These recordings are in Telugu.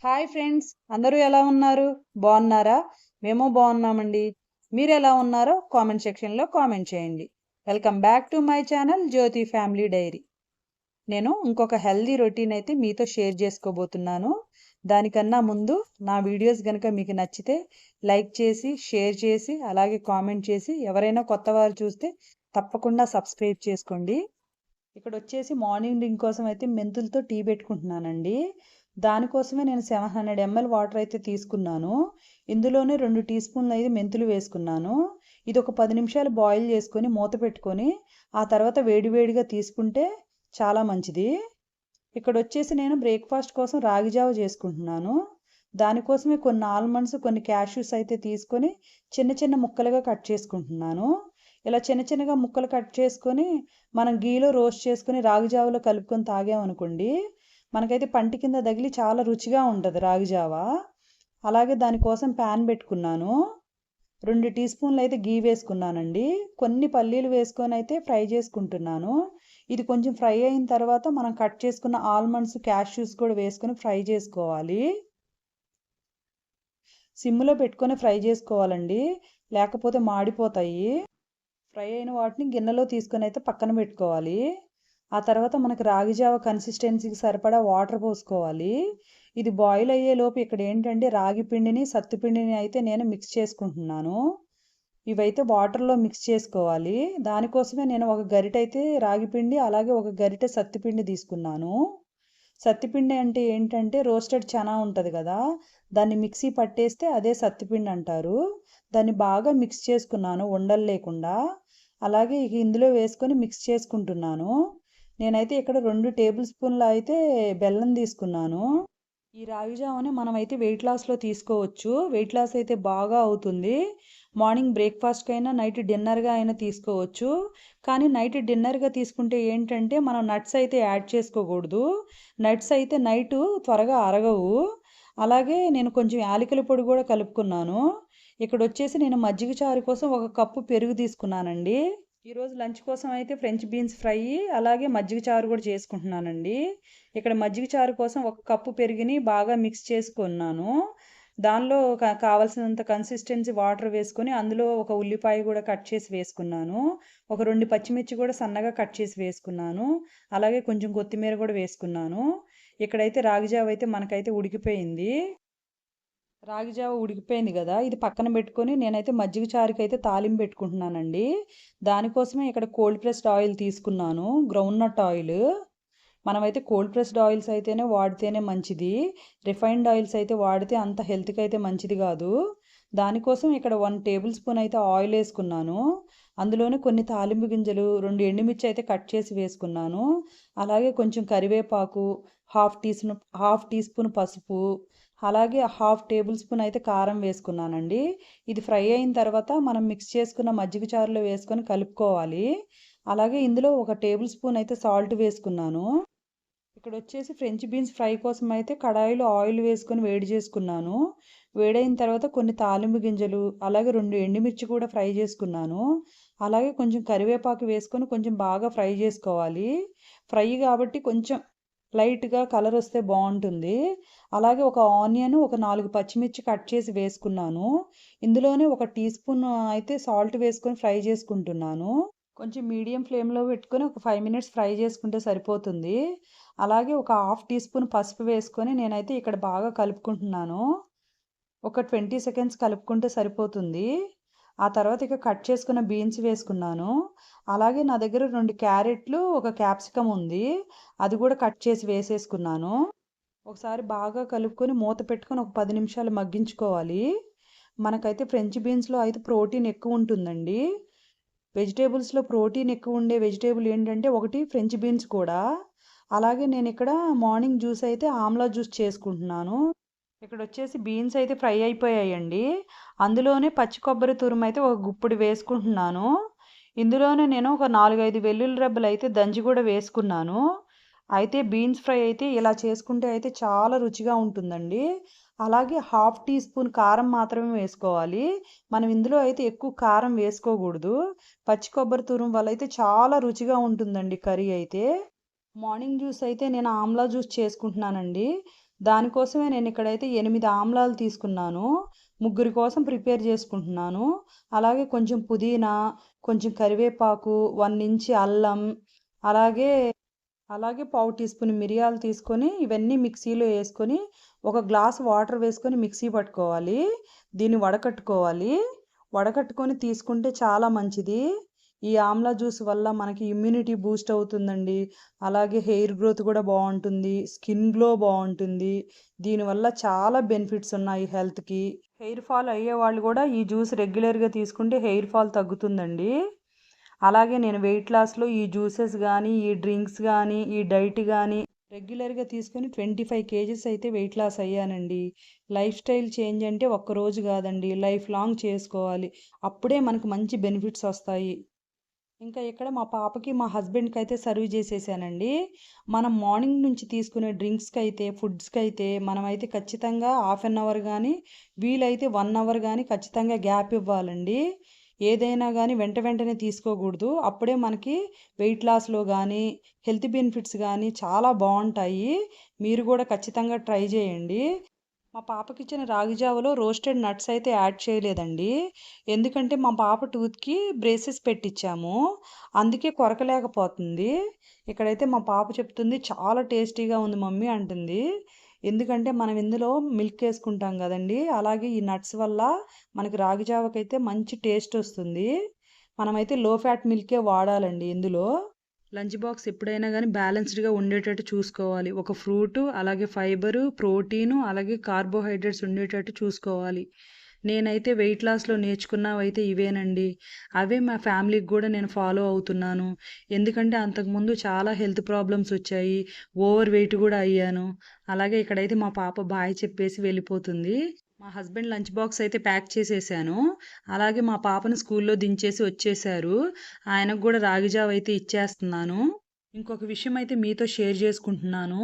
హాయ్ ఫ్రెండ్స్, అందరూ ఎలా ఉన్నారు? బాగున్నారా? మేము బాగున్నామండి. మీరు ఎలా ఉన్నారో కామెంట్ సెక్షన్లో కామెంట్ చేయండి. Welcome back to my channel Jyothi family diary. నేను ఇంకొక హెల్దీ రొటీన్ అయితే మీతో షేర్ చేసుకోబోతున్నాను. దానికన్నా ముందు నా వీడియోస్ కనుక మీకు నచ్చితే లైక్ చేసి, షేర్ చేసి, అలాగే కామెంట్ చేసి, ఎవరైనా కొత్త వారు చూస్తే తప్పకుండా సబ్స్క్రైబ్ చేసుకోండి. ఇక్కడ వచ్చేసి మార్నింగ్ డ్రింక్ కోసం అయితే మెంతులతో టీ పెట్టుకుంటున్నానండి. దానికోసమే నేను 700 ml వాటర్ అయితే తీసుకున్నాను. ఇందులోనే 2 టీ స్పూన్లు అయితే మెంతులు వేసుకున్నాను. ఇది ఒక 10 నిమిషాలు బాయిల్ చేసుకొని మూత పెట్టుకొని ఆ తర్వాత వేడివేడిగా తీసుకుంటే చాలా మంచిది. ఇక్కడ వచ్చేసి నేను బ్రేక్ఫాస్ట్ కోసం రాగి జావ చేసుకుంటున్నాను. దానికోసమే కొన్ని ఆల్మండ్స్, కొన్ని క్యాష్యూస్ అయితే తీసుకొని చిన్న చిన్న ముక్కలుగా కట్ చేసుకుంటున్నాను. ఇలా చిన్న చిన్నగా ముక్కలు కట్ చేసుకొని మనం గీలో రోస్ట్ చేసుకొని రాగి జావలో కలుపుకొని తాగామనుకోండి, మనకైతే పంటి కింద తగిలి చాలా రుచిగా ఉంటుంది రాగి జావ. అలాగే దానికోసం ప్యాన్ పెట్టుకున్నాను. 2 టీ స్పూన్లు అయితే గీ వేసుకున్నానండి. కొన్ని పల్లీలు వేసుకొని అయితే ఫ్రై చేసుకుంటున్నాను. ఇది కొంచెం ఫ్రై అయిన తర్వాత మనం కట్ చేసుకున్న ఆల్మండ్స్, క్యాష్యూస్ కూడా వేసుకొని ఫ్రై చేసుకోవాలి. సిమ్లో పెట్టుకొని ఫ్రై చేసుకోవాలండి, లేకపోతే మాడిపోతాయి. ఫ్రై అయిన వాటిని గిన్నెలో తీసుకొని అయితే పక్కన పెట్టుకోవాలి. ఆ తర్వాత మనకు రాగి జావ కన్సిస్టెన్సీకి సరిపడా వాటర్ పోసుకోవాలి. ఇది బాయిల్ అయ్యేలోపు ఇక్కడ ఏంటంటే రాగి పిండిని, సత్తుపిండిని అయితే నేను మిక్స్ చేసుకుంటున్నాను. ఇవైతే వాటర్లో మిక్స్ చేసుకోవాలి. దానికోసమే నేను ఒక గరిటె అయితే రాగి పిండి, అలాగే ఒక గరిటె సత్తుపిండి తీసుకున్నాను. సత్తిపిండి అంటే ఏంటంటే రోస్టెడ్ చనా ఉంటుంది కదా, దాన్ని మిక్సీ పట్టేస్తే అదే సత్తిపిండి అంటారు. దాన్ని బాగా మిక్స్ చేసుకున్నాను ఉండలు లేకుండా. అలాగే ఇందులో వేసుకొని మిక్స్ చేసుకుంటున్నాను. నేనైతే ఇక్కడ 2 టేబుల్ స్పూన్ల అయితే బెల్లం తీసుకున్నాను. ఈ రాగి జావని మనమైతే వెయిట్ లాస్లో తీసుకోవచ్చు. వెయిట్ లాస్ అయితే బాగా అవుతుంది. మార్నింగ్ బ్రేక్ఫాస్ట్కి అయినా, నైట్ డిన్నర్గా అయినా తీసుకోవచ్చు. కానీ నైట్ డిన్నర్గా తీసుకుంటే ఏంటంటే మనం నట్స్ అయితే యాడ్ చేసుకోకూడదు. నట్స్ అయితే నైట్ త్వరగా అరగవు. అలాగే నేను కొంచెం యాలకుల పొడి కూడా కలుపుకున్నాను. ఇక్కడ వచ్చేసి నేను మజ్జిగ చారు కోసం 1 కప్పు పెరుగు తీసుకున్నానండి. ఈరోజు లంచ్ కోసం అయితే ఫ్రెంచ్ బీన్స్ ఫ్రై, అలాగే మజ్జిగ చారు కూడా చేసుకుంటున్నానండి. ఇక్కడ మజ్జిగ చారు కోసం 1 కప్పు పెరుగుని బాగా మిక్స్ చేసుకున్నాను. దానిలో కావాల్సినంత కన్సిస్టెన్సీ వాటర్ వేసుకొని అందులో ఒక ఉల్లిపాయ కూడా కట్ చేసి వేసుకున్నాను. ఒక 2 పచ్చిమిర్చి కూడా సన్నగా కట్ చేసి వేసుకున్నాను. అలాగే కొంచెం కొత్తిమీర కూడా వేసుకున్నాను. ఇక్కడైతే రాగి జావ అయితే మనకైతే ఉడికిపోయింది. రాగి జావ ఉడికిపోయింది కదా, ఇది పక్కన పెట్టుకొని నేనైతే మజ్జిగ చారుకి అయితే తాలింపు పెట్టుకుంటున్నానండి. దానికోసమే ఇక్కడ కోల్డ్ ప్రెస్డ్ ఆయిల్ తీసుకున్నాను, గ్రౌండ్ నట్ ఆయిల్. మనమైతే కోల్డ్ ప్రెస్డ్ ఆయిల్స్ అయితేనే వాడితేనే మంచిది. రిఫైన్డ్ ఆయిల్స్ అయితే వాడితే అంత హెల్త్కి అయితే మంచిది కాదు. దానికోసం ఇక్కడ 1 టేబుల్ స్పూన్ అయితే ఆయిల్ వేసుకున్నాను. అందులోనే కొన్ని తాలింపు గింజలు, 2 ఎండుమిర్చి అయితే కట్ చేసి వేసుకున్నాను. అలాగే కొంచెం కరివేపాకు, హాఫ్ టీ స్పూన్ పసుపు, అలాగే హాఫ్ టేబుల్ స్పూన్ అయితే కారం వేసుకున్నానండి. ఇది ఫ్రై అయిన తర్వాత మనం మిక్స్ చేసుకున్న మజ్జిగ చారులో వేసుకొని కలుపుకోవాలి. అలాగే ఇందులో 1 టేబుల్ స్పూన్ అయితే సాల్ట్ వేసుకున్నాను. ఇక్కడ వచ్చేసి ఫ్రెంచ్ బీన్స్ ఫ్రై కోసం అయితే కడాయిలో ఆయిల్ వేసుకొని వేడి చేసుకున్నాను. వేడైన తర్వాత కొన్ని తాలింపు గింజలు, అలాగే 2 ఎండుమిర్చి కూడా ఫ్రై చేసుకున్నాను. అలాగే కొంచెం కరివేపాకు వేసుకొని కొంచెం బాగా ఫ్రై చేసుకోవాలి. ఫ్రై కాబట్టి కొంచెం లైట్గా కలర్ వస్తే బాగుంటుంది. అలాగే ఒక ఆనియన్, ఒక 4 పచ్చిమిర్చి కట్ చేసి వేసుకున్నాను. ఇందులోనే 1 టీ స్పూన్ అయితే సాల్ట్ వేసుకొని ఫ్రై చేసుకుంటున్నాను. కొంచెం మీడియం ఫ్లేమ్లో పెట్టుకొని ఒక 5 మినిట్స్ ఫ్రై చేసుకుంటే సరిపోతుంది. అలాగే ఒక హాఫ్ టీ స్పూన్ పసుపు వేసుకొని నేనైతే ఇక్కడ బాగా కలుపుకుంటున్నాను. ఒక 20 సెకండ్స్ కలుపుకుంటే సరిపోతుంది. ఆ తర్వాత ఇక కట్ చేసుకున్న బీన్స్ వేసుకున్నాను. అలాగే నా దగ్గర 2 క్యారెట్లు, ఒక క్యాప్సికమ్ ఉంది. అది కూడా కట్ చేసి వేసేసుకున్నాను. ఒకసారి బాగా కలుపుకొని మూత పెట్టుకొని ఒక 10 నిమిషాలు మగ్గించుకోవాలి. మనకైతే ఫ్రెంచ్ బీన్స్లో అయితే ప్రోటీన్ ఎక్కువ ఉంటుందండి. వెజిటేబుల్స్లో ప్రోటీన్ ఎక్కువ ఉండే వెజిటేబుల్ ఏంటంటే ఒకటి ఫ్రెంచ్ బీన్స్ కూడా. అలాగే నేను ఇక్కడ మార్నింగ్ జ్యూస్ అయితే ఆమ్లా జ్యూస్ చేసుకుంటున్నాను. ఇక్కడ వచ్చేసి బీన్స్ అయితే ఫ్రై అయిపోయాయండి. అందులోనే పచ్చి కొబ్బరి తురుము అయితే ఒక గుప్పుడు వేసుకుంటున్నాను. ఇందులోనే నేను ఒక 4-5 వెల్లుల్లి రెబ్బలు అయితే దంచి కూడా వేసుకున్నాను. అయితే బీన్స్ ఫ్రై అయితే ఇలా చేసుకుంటే అయితే చాలా రుచిగా ఉంటుందండి. అలాగే హాఫ్ టీ స్పూన్ కారం మాత్రమే వేసుకోవాలి. మనం ఇందులో అయితే ఎక్కువ కారం వేసుకోకూడదు. పచ్చి కొబ్బరి తురుము వల్ల అయితే చాలా రుచిగా ఉంటుందండి కర్రీ అయితే. మార్నింగ్ జ్యూస్ అయితే నేను ఆమ్లా జ్యూస్ చేసుకుంటున్నానండి. దానికోసమే నేను ఇక్కడైతే 8 ఆమ్లాలు తీసుకున్నాను. ముగ్గురి కోసం ప్రిపేర్ చేసుకుంటున్నాను. అలాగే కొంచెం పుదీనా, కొంచెం కరివేపాకు, 1 ఇంచ్ అల్లం, అలాగే పావు టీ స్పూన్ మిరియాలు తీసుకొని ఇవన్నీ మిక్సీలో వేసుకొని ఒక గ్లాస్ వాటర్ వేసుకొని మిక్సీ పట్టుకోవాలి. దీన్ని వడకట్టుకోవాలి. వడకట్టుకొని తీసుకుంటే చాలా మంచిది. ఈ ఆమ్లా జ్యూస్ వల్ల మనకి ఇమ్యూనిటీ బూస్ట్ అవుతుందండి. అలాగే హెయిర్ గ్రోత్ కూడా బాగుంటుంది. స్కిన్ గ్లో బాగుంటుంది. దీనివల్ల చాలా బెనిఫిట్స్ ఉన్నాయి హెల్త్కి. హెయిర్ ఫాల్ అయ్యే వాళ్ళు కూడా ఈ జ్యూస్ రెగ్యులర్గా తీసుకుంటే హెయిర్ ఫాల్ తగ్గుతుందండి. అలాగే నేను వెయిట్ లాస్లో ఈ జ్యూసెస్ కానీ, ఈ డ్రింక్స్ కానీ, ఈ డైట్ కానీ రెగ్యులర్గా తీసుకొని 25 కేజెస్ అయితే వెయిట్ లాస్ అయ్యానండి. లైఫ్ స్టైల్ చేంజ్ అంటే ఒక్కరోజు కాదండి, లైఫ్ లాంగ్ చేసుకోవాలి. అప్పుడే మనకు మంచి బెనిఫిట్స్ వస్తాయి. ఇంకా ఇక్కడ మా పాపకి, మా హస్బెండ్కి అయితే సర్వ్ చేసేసానండి. మనం మార్నింగ్ నుంచి తీసుకునే డ్రింక్స్కి అయితే, ఫుడ్స్కి అయితే మనమైతే ఖచ్చితంగా హాఫ్ అన్ అవర్ కానీ, వీలైతే 1 అవర్ కానీ ఖచ్చితంగా గ్యాప్ ఇవ్వాలండి. ఏదైనా కానీ వెంటనే తీసుకోకూడదు. అప్పుడే మనకి వెయిట్ లాస్లో కానీ, హెల్త్ బెనిఫిట్స్ కానీ చాలా బాగుంటాయి. మీరు కూడా ఖచ్చితంగా ట్రై చేయండి. మా పాపకిచ్చిన రాగి జావలో రోస్టెడ్ నట్స్ అయితే యాడ్ చేయలేదండి. ఎందుకంటే మా పాప టూత్కి బ్రేసెస్ పెట్టించాము. అందుకే కొరకలేకపోతుంది. ఇక్కడైతే మా పాప చెప్తుంది చాలా టేస్టీగా ఉంది మమ్మీ అంటుంది. ఎందుకంటే మనం ఇందులో మిల్క్ వేసుకుంటాం కదండి. అలాగే ఈ నట్స్ వల్ల మనకి రాగి జావకైతే మంచి టేస్ట్ వస్తుంది. మనమైతే లో ఫ్యాట్ మిల్కే వాడాలండి ఇందులో. లంచ్ బాక్స్ ఎప్పుడైనా కానీ బ్యాలెన్స్డ్గా ఉండేటట్టు చూసుకోవాలి. ఒక ఫ్రూటు, అలాగే ఫైబరు, ప్రోటీను, అలాగే కార్బోహైడ్రేట్స్ ఉండేటట్టు చూసుకోవాలి. నేనైతే వెయిట్ లాస్లో నేర్చుకున్నవైతే ఇవేనండి. అవే మా ఫ్యామిలీకి కూడా నేను ఫాలో అవుతున్నాను. ఎందుకంటే అంతకుముందు చాలా హెల్త్ ప్రాబ్లమ్స్ వచ్చాయి. ఓవర్ వెయిట్ కూడా అయ్యాను. అలాగే ఇక్కడైతే మా పాప బాయ్ చెప్పేసి వెళ్ళిపోతుంది. మా హస్బెండ్ లంచ్ బాక్స్ అయితే ప్యాక్ చేసేసాను. అలాగే మా పాపను స్కూల్లో దించేసి వచ్చేసారు. ఆయనకు కూడా రాగి జావ అయితే ఇచ్చేస్తున్నాను. ఇంకొక విషయం అయితే మీతో షేర్ చేసుకుంటున్నాను.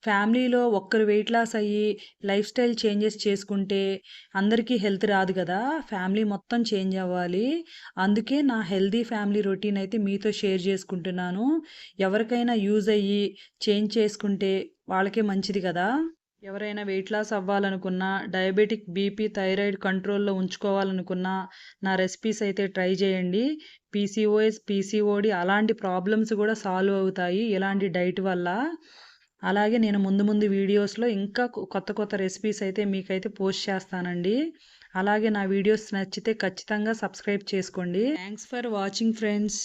ఫ్యామిలీలో ఒక్కరు వెయిట్ లాస్ అయ్యి లైఫ్ స్టైల్ చేంజెస్ చేసుకుంటే అందరికీ హెల్త్ రాదు కదా. ఫ్యామిలీ మొత్తం చేంజ్ అవ్వాలి. అందుకే నా హెల్దీ ఫ్యామిలీ రొటీన్ అయితే మీతో షేర్ చేసుకుంటున్నాను. ఎవరికైనా యూజ్ అయ్యి చేంజ్ చేసుకుంటే వాళ్ళకే మంచిది కదా. ఎవరైనా వెయిట్ లాస్ అవ్వాలనుకున్నా, డయాబెటిక్, బీపీ, థైరాయిడ్ కంట్రోల్లో ఉంచుకోవాలనుకున్నా నా రెసిపీస్ అయితే ట్రై చేయండి. పీసీఓఎస్, పీసీఓడి అలాంటి ప్రాబ్లమ్స్ కూడా సాల్వ్ అవుతాయి ఇలాంటి డైట్ వల్ల. అలాగే నేను ముందు వీడియోస్లో ఇంకా కొత్త రెసిపీస్ అయితే మీకైతే పోస్ట్ చేస్తానండి. అలాగే నా వీడియోస్ నచ్చితే ఖచ్చితంగా సబ్స్క్రైబ్ చేసుకోండి. Thanks for watching friends.